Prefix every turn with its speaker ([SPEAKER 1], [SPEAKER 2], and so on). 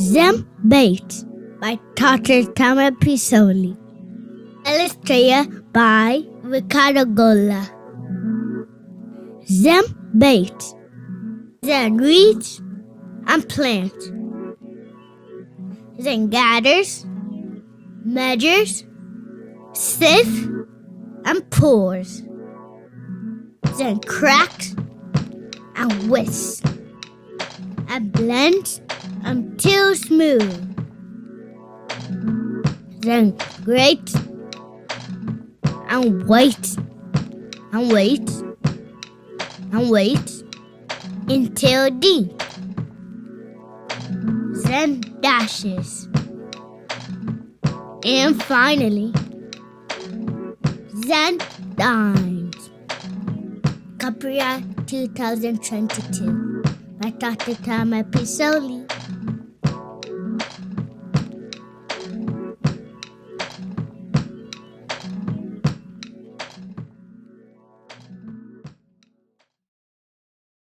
[SPEAKER 1] Zen Bakes by Dr. Tamara Pizzoli. Illustrated by Riccardo Gola. Zen Bakes. Zen reads and plants. Zen gathers, measures, sifts, and pours. Zen cracks and whisks and blends until smooth. Then grates and waits and waits and waits until deep. Then dashes. And finally, Zen dines. Copyright 2022 by Dr. Tamara Pizzoli.